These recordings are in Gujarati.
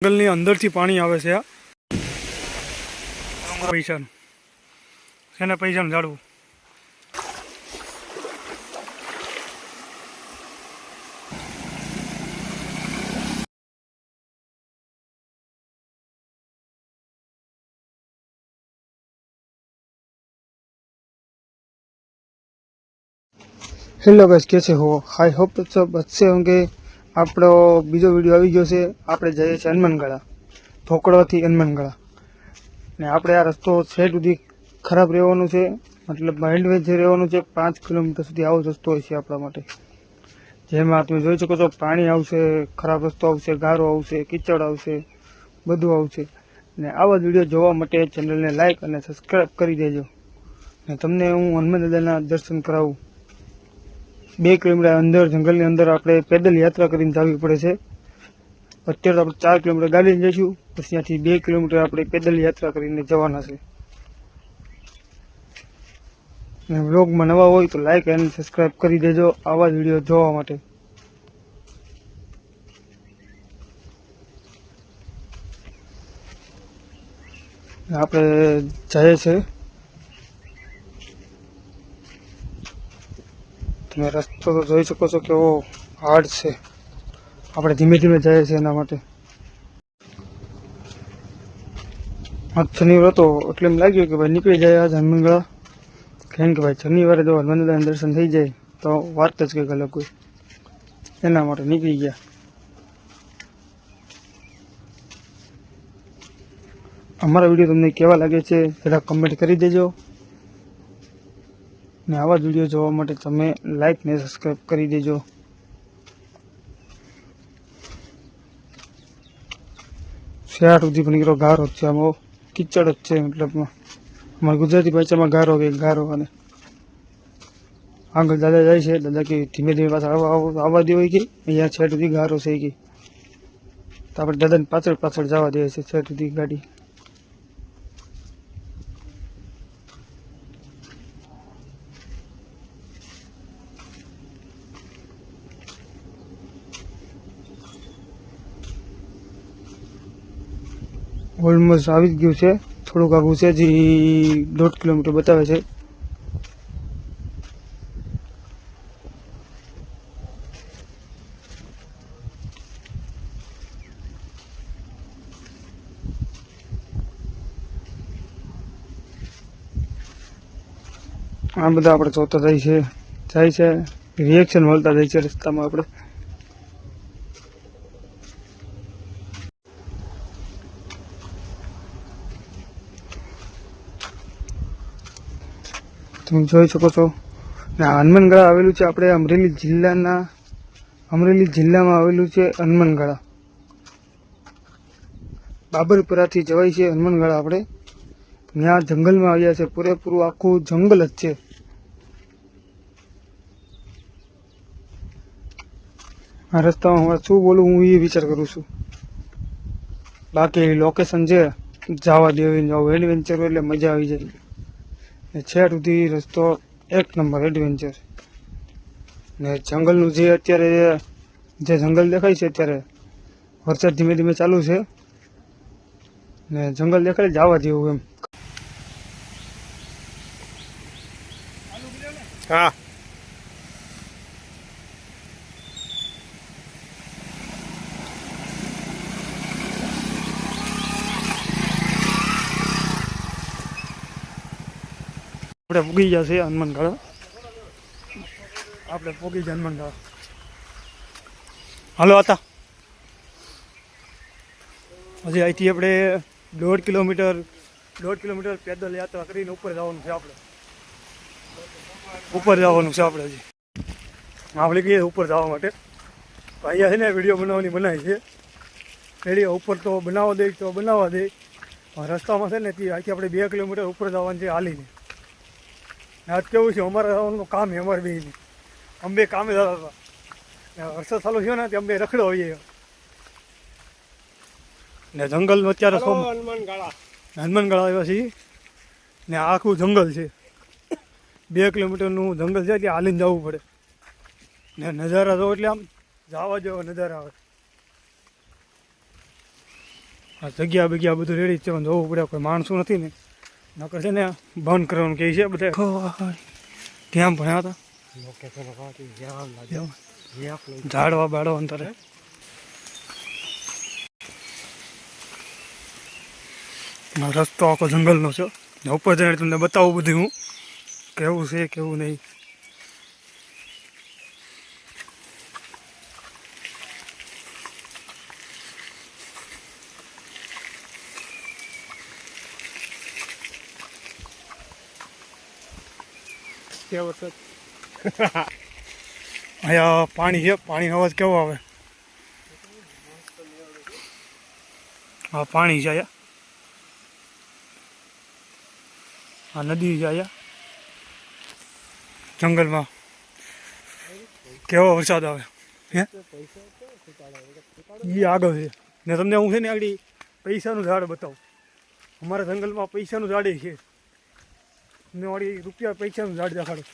જંગલની અંદરથી પાણી આવે છે. પૈસાનું શેના પૈસાનું ઝાડવું. हेलो गाइस, कैसे हो? आई होप सब अच्छे होंगे. આપણો બીજો વિડીયો આવી ગયો છે. આપણે જઈએ છીએ હનુમાનગળા, ધોકડવાથી હનુમાનગળા. ને આપણે આ રસ્તો છેક સુધી ખરાબ રહેવાનું છે, મતલબ એન્ડવેજ રહેવાનું છે. 5 કિલોમીટર સુધી આવો રસ્તો હોય છે આપણા માટે. જેમાં તમે જોઈ શકો છો, પાણી આવશે, ખરાબ રસ્તો આવશે, ગારો આવશે, કીચડ આવશે, બધું આવશે. ને આવા વિડીયો જોવા માટે ચેનલને લાઈક અને સબસ્ક્રાઈબ કરી દેજો. ને તમને હું હનુમાન દાદાના દર્શન કરાવું. 2 કિલોમીટર અંદર જંગલની અંદર આપણે પેદલ યાત્રા કરીને જવી પડે છે. અત્યારે આપણે 4 કિલોમીટર ગાડીને જઈશું, પછી ત્યાંથી 2 કિલોમીટર આપણે પેદલ યાત્રા કરીને જવાના છે. અને વ્લોગમાં નવા હોય તો લાઈક અને સબસ્ક્રાઈબ કરી દેજો આવા વિડીયો જોવા માટે. આપણે જઈએ છે. તમે રસ્તો તો જોઈ શકો છો કેવો હાર્ડ છે. આપણે ધીમે ધીમે જઈએ છીએ એના માટે. આજ શનિવાર હતો એટલે એમ લાગ્યું કે ભાઈ નીકળી જાય આજ હનુમાનગળા. કેમ કે ભાઈ શનિવારે જો હનુમાન દાદાના દર્શન થઈ જાય તો વાત જ કંઈક અલગ હોય. એના માટે નીકળી ગયા. અમારા વિડીયો તમને કેવા લાગે છે જરા કમેન્ટ કરી દેજો. ને આવા જ વિડીયો જોવા માટે તમે લાઈક ને સબસ્ક્રાઈબ કરી દેજો. શિયાળ સુધી પણ નીકળો ગારો જ છે, આમાં કીચડ જ છે. મતલબ અમારી ગુજરાતી ભાષામાં ગારો કે ગારો. અને આગળ દાદા જાય છે, દાદા કે ધીમે ધીમે પાછા આવવા દે હોય કે અહીંયા છેટ સુધી ગારો છે કે, તો આપણે દાદાને પાછળ પાછળ જવા દે છે છેટ સુધી ગાડી. ઓલમોસ્ટ આવી જ ગયું છે. થોડુંક આગું છે, હજી 1.5 કિલોમીટર બતાવે છે. આ બધા આપણે જોતા જાય છે રિએક્શન મળતા જાય છે રસ્તામાં. આપણે તમે જોઈ શકો છો. ને હનુમાનગળા આવેલું છે આપણે અમરેલી જિલ્લામાં આવેલું છે હનુમાનગળા. બાબરપુરાથી જવાય છે હનુમાનગળા. આપણે ત્યાં જંગલમાં આવ્યા છે, પૂરેપૂરું આખું જંગલ જ છે. આ રસ્તામાં હું શું બોલું હું એ વિચાર કરું છું. બાકી લોકેશન છે જવા દેવી જાવ, એડવેન્ચર એટલે મજા આવી જાય. ને છેટ સુધી રસ્તો એક નંબર એડવેન્ચર. ને જંગલનું જે અત્યારે જે જંગલ દેખાય છે, અત્યારે વરસાદ ધીમે ધીમે ચાલુ છે ને જંગલ દેખાય જવા જેવું એમ. હા, આપણે પૂગી ગયા છે હનુમાનગળા. આપણે પૂગી ગયા હનુમાનગળા. હાલો હતા હજી અહીંથી આપણે 1.5 કિલોમીટર પેદલ યાત્રા કરીને ઉપર જવાનું છે. આપણે ઉપર જવાનું છે. આપણે હજી આપણે કહીએ ઉપર જવા માટે. અહીંયા છે ને વિડીયો બનાવી છે. વિડીયો ઉપર તો બનાવવા દે તો બનાવવા દે. રસ્તામાં છે ને તે આખી આપણે 2 કિલોમીટર ઉપર જવાનું છે હાલીને. આજ કેવું છે, અમારે જવાનું કામ છે અમારે બે. અંબે કામે જતા હતા. વરસાદ ચાલુ થયો ને તે અંબે રખડો હોઈએ ને જંગલનું અત્યારે હનુમાનગળા આવ્યા છીએ. ને આખું જંગલ છે, 2 કિલોમીટરનું જંગલ છે, ત્યાં હાલીને જવું પડે. ને નજારા જો એટલે આમ જવા જેવો નજારા આવે. આ જગ્યા બગ્યા બધું રેડી છે, પણ જવું પડે, કોઈ માણસો નથી ને, નકર છે ને બંધ કરવાનું કહે છે બધા. ત્યાં ભણ્યા હતા ઝાડવા બાડવા અંતરે. રસ્તો આખો જંગલનો છે, ઉપર જઈને તમને બતાવું બધું હું કેવું છે કેવું નહીં. અહીંયા પાણી છે, પાણીનો અવાજ કેવો આવે? હા પાણી છે અહીંયા, આ નદી છે અહીંયા જંગલમાં. કેવો વરસાદ આવે હે, એ આગળ છે ને. તમને હું છે ને આગળ પૈસાનું ઝાડ બતાવું. અમારા જંગલમાં પૈસાનું ઝાડ છે, તમને વાળી રૂપિયા પૈસાનું ઝાડ દેખાડો.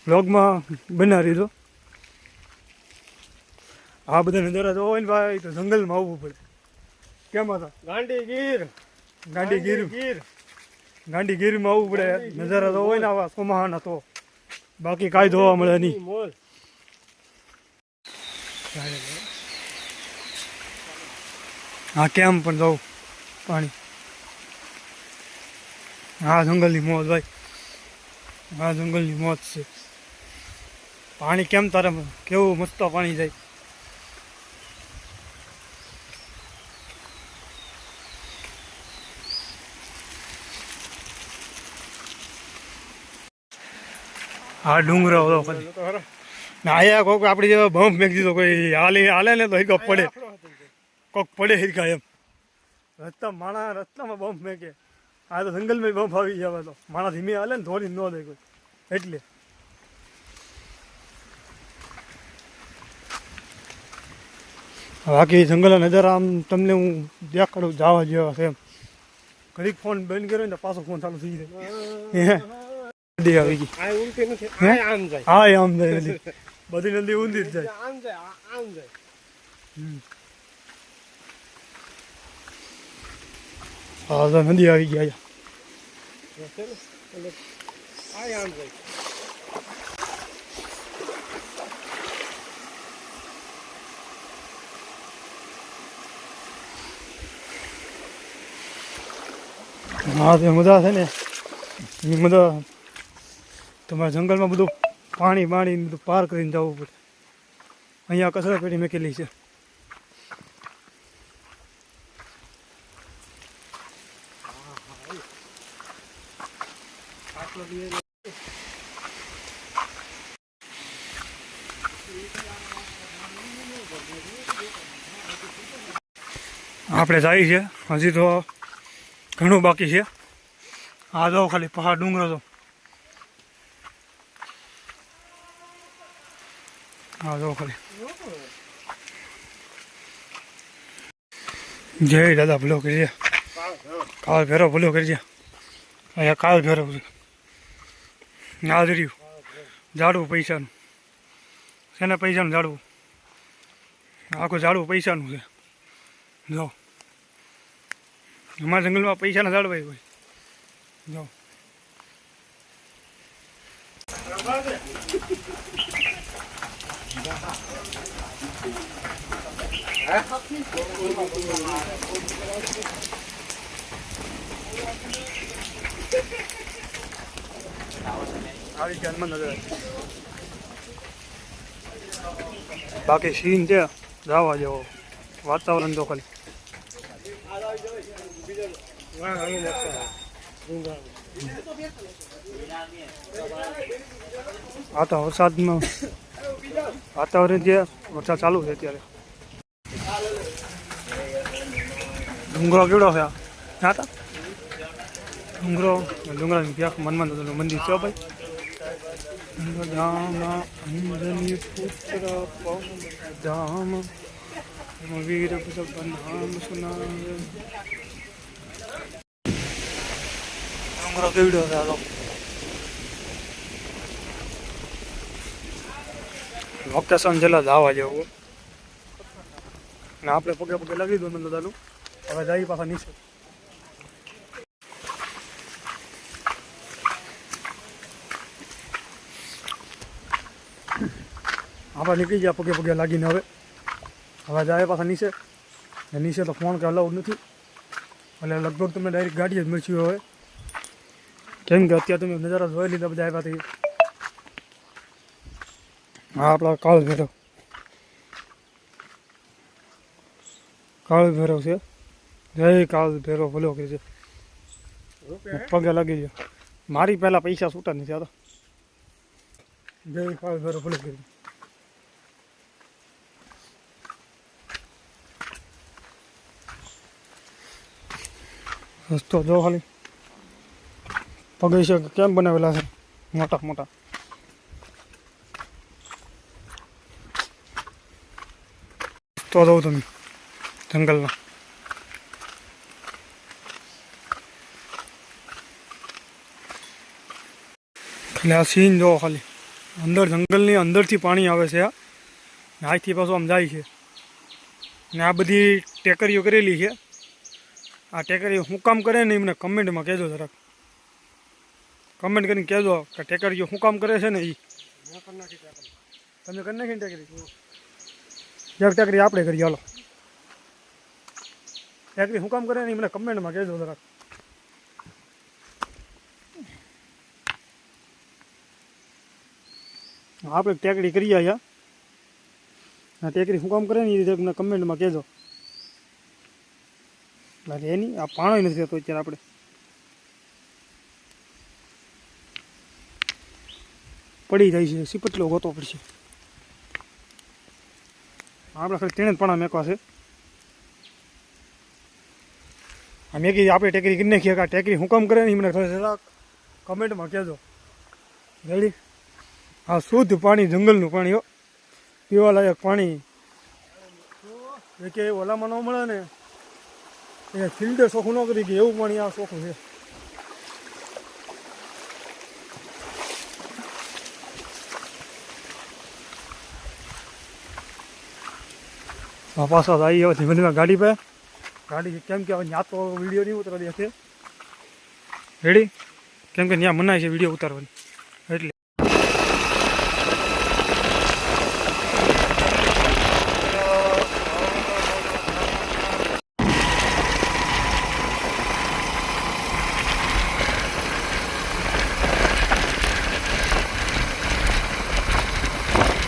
વ્લોગમાં બનાવી દો. આ બધા નજારા જોવો ને ભાઈ તો જંગલમાં આવવું પડે. કેમ હતા? ગાંધીગીરમાં આવવું પડે. નજારા જોવો ને આવા સોમાહાના, તો બાકી કાંઈ જોવા મળે નહીં. હા કેમ પણ જવું પાણી. હા જંગલની મોજ ભાઈ, હા જંગલની મોજ છે. પાણી કેમ તારે કેવું મસ્ત પાણી જાય. હા ડુંગરો હતો ખાલી ને. આયા કોઈક આપણી જેવા બમ્પ મેકી દીધો, કોઈ હાલે ને તો હિરકા પડે, કોક પડે હિરકા એમ. રસ્તામાં બમ્પ મેકે. આ તો જંગલમાં બમ્પ આવી જાય તો માણસ ધીમે હાલે ને થોડી ન દે કોઈ, એટલે. બાકી જંગલના નજારા આમ તમને હું દેખાડું જવા જેવા છે એમ. ઘડીક ફોન બંધ કર્યો ને પાછો ફોન ચાલુ થઈ જાય. નદી આવી ગઈ. હા આમ જાય નદી, બધી નદી ઊંધી જ જાય. હા તો નદી આવી ગયા. હા તે મજા છે ને એ મજા. તમારા જંગલમાં બધું પાણી બધું પાર કરીને જવું પડે. અહીંયા કચરા પેટી મૂકેલી છે. આપણે જાય છે, હજી તો ઘણું બાકી છે. આ જો ખાલી પહાડ ડુંગરો તો, હા જો ખાલી. જય દાદા ભલો કરજે, કાળ ભેરો ભલો કરજે. અહીંયા કાળ ભેરો ના રહ્યું ઝાડવું પૈસાનું છે ને, પૈસાનું ઝાડવું, આખું ઝાડવું પૈસાનું છે. જો અમારા જંગલમાં પૈસાના ઝાડવાય હોય. જો આવી ધ્યાનમાં નજર આવે. બાકી સીન છે જવા જેવો, વાતાવરણ તો ખાલી. આ તો વરસાદમાં વાતાવરણ છે, વરસાદ ચાલુ છે અત્યારે. ડુંગરો કેવડો છે ત્યાં હતા ડુંગરાની ક્યાંક મનમાં મંદિર છે ભાઈ. અંજની પુત્ર ધામ વીર નામ સુનાય. ડુંગરો કેવડો છે આ તો. લોકેશન છેલ્લા જવા જેવું ને આપણે પગે પગે લાગી દો દાદાનું. હવે જઈએ પાછા નીચે. આપણે નીકળી ગયા પગે પગે લાગીને. હવે જાય પાછા નીચે. નીચે તો ફોન કે અલાઉડ નથી, એટલે લગભગ તમને ડાયરેક્ટ ગાડી જ મળશે હવે, કેમ કે અત્યારે તમે નજારા જોઈ લીધા બધા આવ્યા હતી. હા, આપણા કાળ ભૈરવ છે. જય કાળ ભૈરવ ભલો કે છે. પગે લાગી ગયો. મારી પહેલાં પૈસા છૂટા નથી આવતા. જય કાળ ભૈરવ ભલો કે છે. રસ્તો જો ખાલી પગી કેમ બનાવેલા છે મોટા મોટા. તો દઉં તમે જંગલના. ખાલી આ સીન જો ખાલી અંદર જંગલની અંદરથી પાણી આવે છે. અહીંથી પાછું આમ જાય છે. ને આ બધી ટેકરીઓ કરેલી છે. આ ટેકરીઓ શું કામ કરે ને એમને કમેન્ટમાં કહેજો જરાક. કમેન્ટ કરીને કહેજો કે ટેકરીઓ શું કામ કરે છે ને એ. તમે કરી નાખીને ટેકરી એક ટેકરી આપણે કરીએ. હાલો, ટેકરી શું કામ કરે ને એમને કમેન્ટમાં કહેજો જરાક. આપણે ટેકરી કરીએ અહીંયા. આ ટેકરી શું કામ કરે ને એ રીતે કમેન્ટમાં કહેજો. એટલે એની આ પાણો નથી રહેતો અત્યારે. આપણે પડી જાય છે, સિપટલો ગોતો પડશે. આપણે ખાલી તેને જ પાણા મેકવા છે. આ મેકી આપણે ટેકરી કરી નાખીએ. આ ટેકરી શું કામ કરે ને એમને જરાક કમેન્ટમાં કહેજો. રેડી? આ શુદ્ધ પાણી, જંગલનું પાણી હો, પીવા લાયક પાણી. એ કે ઓલામાં ન મળે ને, એ ફિલ્ટર ચોખ્ખું ન કરી કે એવું પાણી આ ચોખ્ખું છે. પાછા આવી હવે ધીમે ધીમે ગાડી પે. ગાડી કેમ કે હવે ત્યાં તો વિડીયો નહીં ઉતરવા દે છે. રેડી? કેમ કે ત્યાં મનાય છે વિડીયો ઉતારવાની.